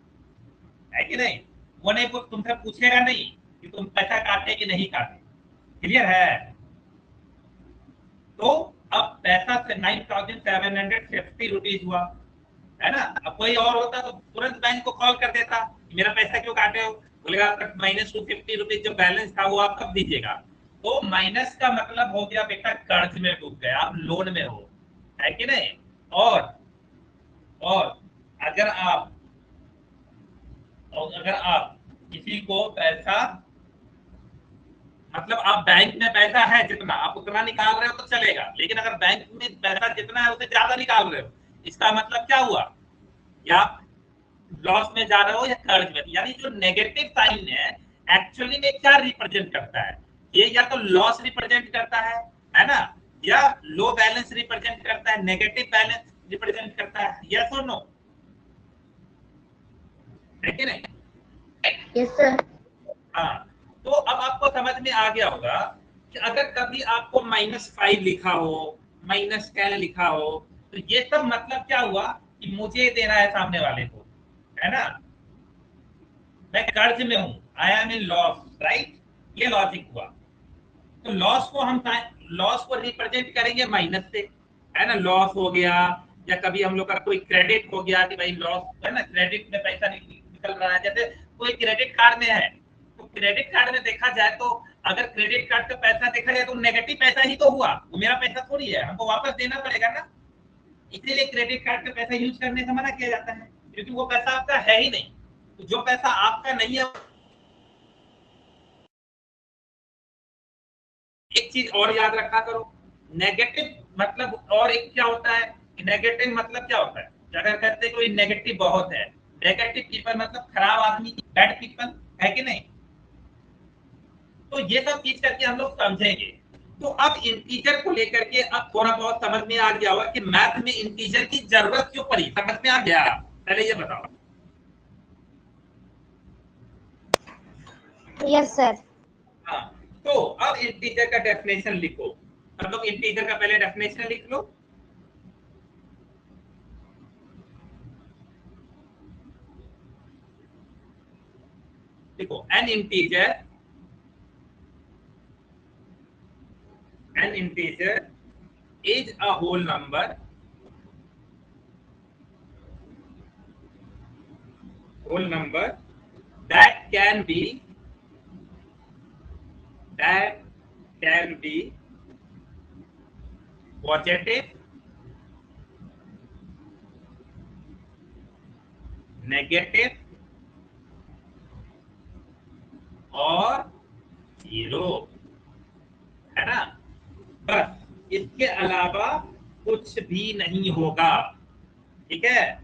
है कि नहीं। वो नहीं तुमसे पूछेगा नहीं कि तुम पैसा काटे कि नहीं काटे। क्लियर है? तो अब पैसा 9,750 रुपीज हुआ, है ना। अब कोई और होता तो तुरंत बैंक को कॉल कर देता, मेरा पैसा क्यों काटे हो। बोलेगा माइनस 250 रुपीज जो बैलेंस था वो आप कब दीजिएगा। तो माइनस का मतलब हो गया बेटा कर्ज में डूब गए, आप लोन में हो, है कि नहीं। और अगर आप किसी को पैसा, मतलब आप बैंक में पैसा है जितना आप उतना निकाल रहे हो तो चलेगा, लेकिन अगर बैंक में पैसा जितना है उससे ज्यादा निकाल रहे हो, इसका मतलब क्या हुआ, या लॉस में जा रहे हो या कर्ज में। यानी जो नेगेटिव साइन है एक्चुअली में क्या रिप्रेजेंट करता है, ये या तो लॉस रिप्रेजेंट करता है ना, या लो बैलेंस रिप्रेजेंट करता है, नेगेटिव बैलेंस रिप्रेजेंट करता है। यस और नो? है कि नहीं? Yes sir. हाँ, तो अब आपको समझ में आ गया होगा कि अगर कभी आपको -5 लिखा हो, -10 लिखा हो, तो ये सब मतलब क्या हुआ कि मुझे देना है सामने वाले को, है ना। मैं कर्ज में हूं, I am in loss, right. ये लॉजिक हुआ। तो लॉस को रिप्रेजेंट करेंगे माइनस से, है ना। लॉस हो गया, या कभी हम लोग का कोई क्रेडिट हो गया कि भाई लॉस, है ना, क्रेडिट में पैसा निकल रहा है। जैसे कोई क्रेडिट कार्ड में है, तो क्रेडिट कार्ड में देखा जाए तो अगर क्रेडिट कार्ड का पैसा देखा जाए तो नेगेटिव पैसा ही तो हुआ, वो मेरा पैसा थोड़ी है, हमको वापस देना पड़ेगा ना। इसीलिए क्रेडिट कार्ड का पैसा यूज करने से मना किया जाता है, क्योंकि वो पैसा आपका है ही नहीं। तो जो पैसा आपका नहीं है, एक चीज और याद रखा करो, नेगेटिव मतलब और एक क्या होता है, नेगेटिव मतलब क्या होता है, अगर कहते हैं कोई नेगेटिव बहुत है, नेगेटिव पीपल मतलब खराब आदमी, बैड पीपल, है कि नहीं। तो ये सब चीज करके हम लोग समझेंगे। तो अब इंटीजर को लेकर के अब थोड़ा बहुत समझ में आ गया होगा कि मैथ में इंटीजर की जरूरत क्यों पड़ी, समझ में आ गया। पहले ये बताओ। Yes sir. हाँ, तो अब इंटीजर का डेफिनेशन लिखो। हम लोग इंटीजर का पहले डेफिनेशन लिख लो। देखो, an integer is a whole number that can be positive, negative और जीरो, है ना। बस इसके अलावा कुछ भी नहीं होगा, ठीक है।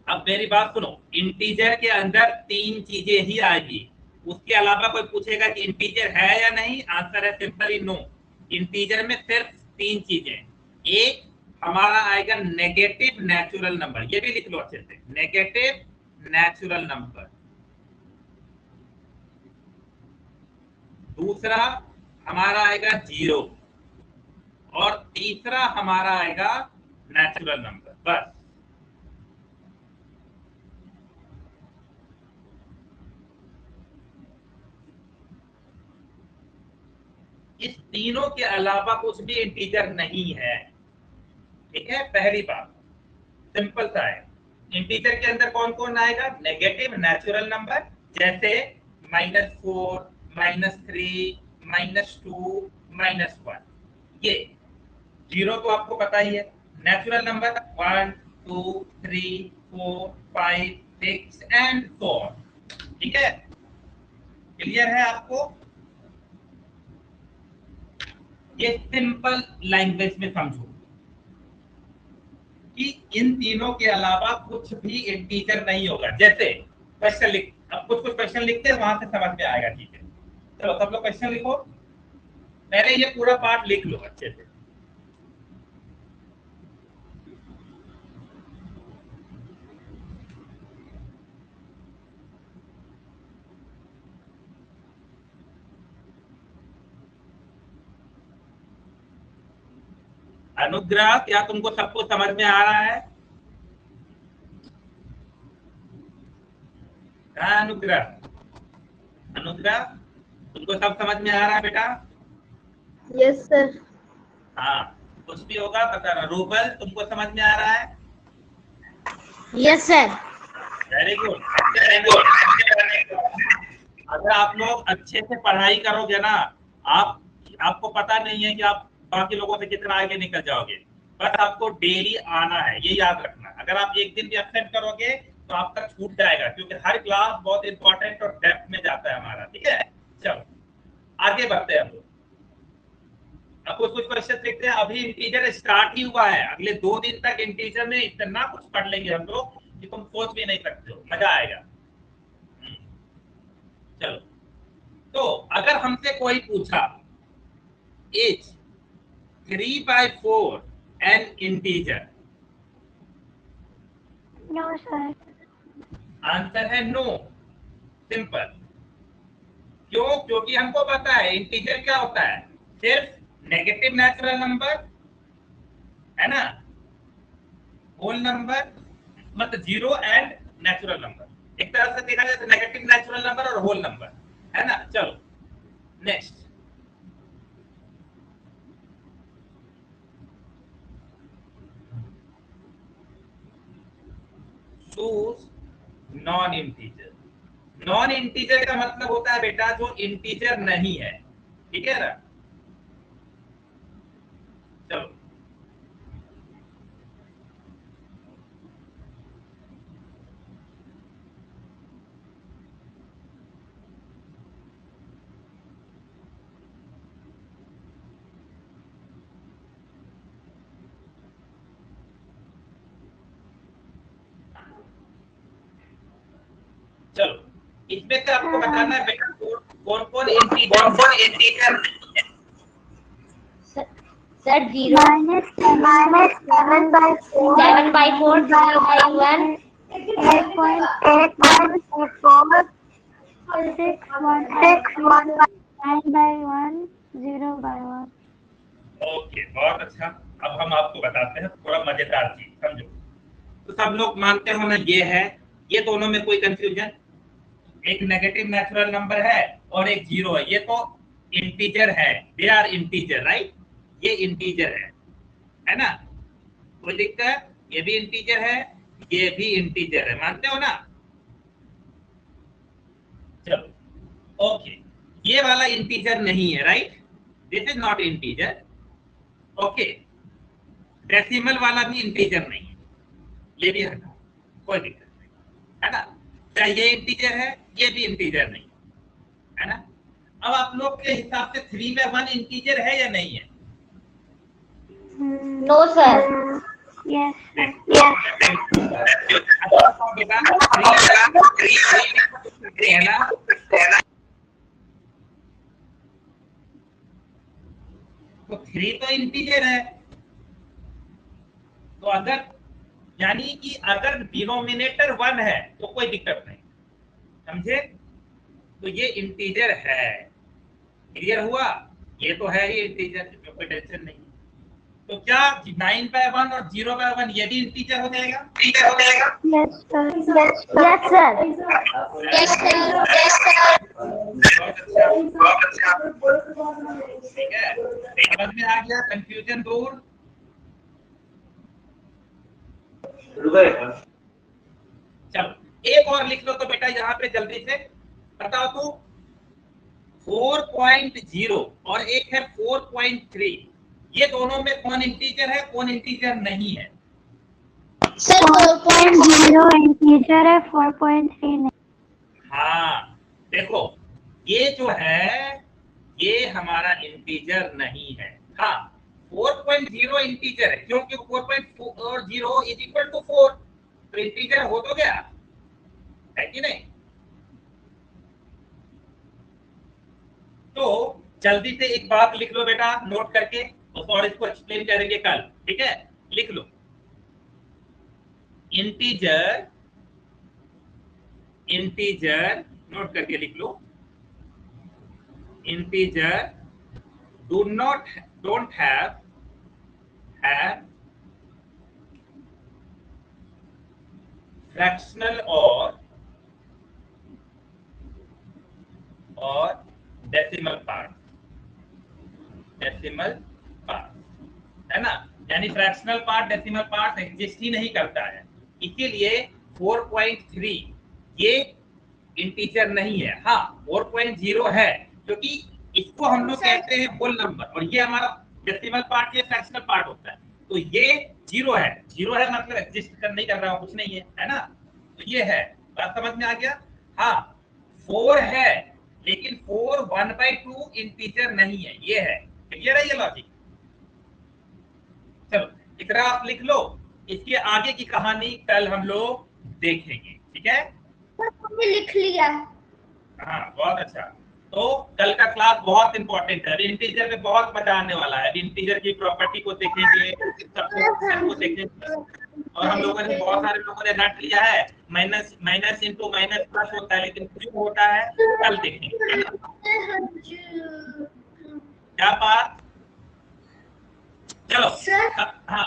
अब मेरी बात सुनो, इंटीजर के अंदर 3 चीजें ही आएगी, उसके अलावा कोई पूछेगा कि इंटीजर है या नहीं, आंसर है सिंपली नो। इंटीजर में सिर्फ 3 चीजें, एक हमारा आएगा नेगेटिव नेचुरल नंबर, ये भी लिख लो अच्छे से, नेगेटिव नेचुरल नंबर। दूसरा हमारा आएगा 0 और तीसरा हमारा आएगा नेचुरल नंबर। बस इस तीनों के अलावा कुछ भी इंटीजर नहीं है। ठीक है, पहली बात सिंपल सा है। इंटीजर के अंदर कौन कौन आएगा? नेगेटिव नेचुरल नंबर, जैसे -4, -3, -2, -1। ये 0 तो आपको पता ही है। Natural number 1, 2, 3, 4, 5, 6 and 4। ठीक है, क्लियर है आपको? ये सिंपल लैंग्वेज में समझो कि इन तीनों के अलावा कुछ भी इंटीजर नहीं होगा। जैसे क्वेश्चन लिख, अब कुछ क्वेश्चन लिखते हैं, वहां से समझ में आएगा। ठीक है, चलो सब लोग क्वेश्चन लिखो। पहले ये पूरा पार्ट लिख लो अच्छे से। अनुग्रह, क्या तुमको सबको समझ में आ रहा है? अनुग्रह, अनुग्रह तुमको सब समझ में आ रहा है बेटा? Yes sir. हाँ, कुछ भी होगा बताना। रूबल, तुमको समझ में आ रहा है? Yes sir. Very good. अगर आप लोग अच्छे से पढ़ाई करोगे ना, आपको पता नहीं है कि आप बाकी लोगों से कितना आगे निकल जाओगे। बस आपको डेली आना है, ये याद रखना। अगर आप एक दिन भी एब्सेंट करोगे तो आपका छूट जाएगा, क्योंकि हर क्लास बहुत इंपॉर्टेंट और डेप्थ में जाता है हमारा। ठीक है, चलो आगे बढ़ते हैं हम लोग। अब कुछ क्वेश्चन देखते हैं। अभी इंटीजर स्टार्ट ही हुआ है, अगले 2 दिन तक इंटीजर में इतना कुछ पढ़ लेंगे हम लोग कि तुम सोच भी नहीं सकते हो, मजा आएगा। चलो, तो अगर हमसे कोई पूछा is 3/4 N integer, No, sir. Answer है नो। सिंपल। क्यों? क्योंकि हमको पता है इंटीजर क्या होता है, सिर्फ नेगेटिव नेचुरल नंबर, है ना, होल नंबर, मतलब 0 एंड नेचुरल नंबर। एक तरह से देखा जाए तो नेगेटिव नेचुरल नंबर और होल नंबर, है ना। चलो next, choose non integer. Non integer का मतलब होता है बेटा जो इंटीजर नहीं है। ठीक है ना। चलो, चलो इसमें से आपको बताना है बेटा कौन कौन इंटीजर। सर 0 -7/4 7/4 0/1 8.8/4 6/1 9/1 0/1। ओके, बहुत अच्छा। अब हम आपको बताते हैं थोड़ा मजेदार चीज, समझो। तो सब लोग मानते हो ना ये है, ये दोनों में कोई कंफ्यूजन? एक नेगेटिव नेचुरल नंबर है और एक 0 है, ये तो इंटीजर है, दे आर इंटीजर, राइट। ये इंटीजर है ना, कोई दिक्कत? ये भी इंटीजर है, ये भी इंटीजर है, मानते हो ना? चलो ओके, ये वाला इंटीजर नहीं है, right, this is not integer. Okay, decimal वाला भी इंटीजर नहीं है, ये भी हटा, कोई दिक्कत नहीं, है ना। चाहे ये इंटीजर है, ये भी इंटीजर नहीं है ना। अब आप लोग के हिसाब से 3/1 इंटीजर है या नहीं है? No sir. Yes, sir. बेटा 3 है ना, तो 3 तो इंटीजर है, तो अगर यानी कि अगर डिनोमिनेटर 1 है तो कोई दिक्कत नहीं, समझे? तो ये इंटीजर है, क्लियर हुआ? ये तो है ही इंटीजर, कोई टेंशन नहीं। तो क्या 9/1 और 0/1 ये भी इंटीजर हो जाएगा? Yes, sir. Yes, sir. ठीक है, समझ में आ गया? कंफ्यूजन दूर। चलो एक और लिख लो तो बेटा यहाँ पे जल्दी से बताओ तो। 4.0 और एक है 4.3, ये दोनों में कौन इंटीजर है, कौन इंटीजर नहीं है? सर 4.0 इंटीजर है, 4.3 नहीं। हाँ देखो, ये जो है ये हमारा इंटीजर नहीं है। हाँ 4.0 इंटीजर है, क्योंकि 4.0 इज इक्वल टू 4, तो इंटीजर हो तो गया, है कि नहीं? तो जल्दी से एक बात लिख लो बेटा नोट करके, और इसको एक्सप्लेन करेंगे कल, ठीक है? लिख लो, इंटीजर नोट करके लिख लो, integer don't have fractional or decimal part, है ना? यानी fractional part, decimal part exist ही नहीं करता है, इसीलिए 4.3 ये इंटीजर नहीं है। हाँ 4.0 है, क्योंकि इसको हम लोग कहते हैं होल नंबर, और ये हमारा डेसिमल पार्ट, ये फ्रैक्शनल पार्ट होता है। तो ये 0 है, 0 है मतलब एग्जिस्ट नहीं कर रहा, कुछ नहीं है ना? तो ये है, बात समझ में आ गया? हाँ 4 है, लेकिन 4 1/2 इंटीजर नहीं है, ये है। क्लियर है ये लॉजिक? चलो इतना आप लिख लो, इसके आगे की कहानी कल हम लोग देखेंगे, ठीक है? मैंने लिख लिया। हाँ बहुत अच्छा। तो कल का क्लास बहुत इंपॉर्टेंट है, इंटीजर में बहुत मजा आने वाला है। इंटीजर की प्रॉपर्टी को देखेंगे, सबको को देखेंगे, और हम लोगों ने बहुत सारे लोगों ने रट लिया है माइनस इंटू माइनस प्लस होता है, लेकिन क्यों होता है कल देखेंगे। क्या बात? चलो हाँ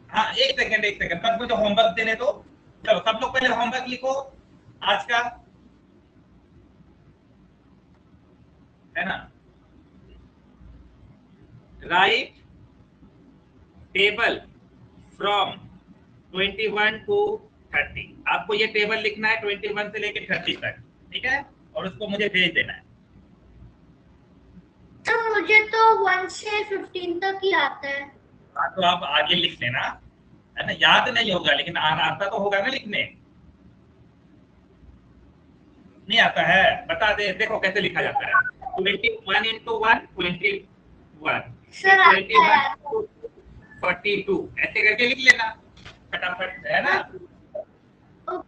हाँ एक सेकंड सब मुझे होमवर्क देने दो। चलो सब लोग पहले होमवर्क लिखो आज का, है ना? Right table from 21 to 30। आपको ये टेबल लिखना है 21 से लेके 30 तक, ठीक है? और उसको मुझे भेज देना है। तो मुझे तो 1 से 15 तक ही आता है। हाँ तो आप आगे लिख लेना, है ना? याद नहीं होगा लेकिन आता तो होगा ना लिखने। नहीं आता है? बता दे, देखो कैसे लिखा जाता है। 21 into 1 21, सर 21 to 42 ऐसे करके लिख लेना फटाफट, है ना? ओके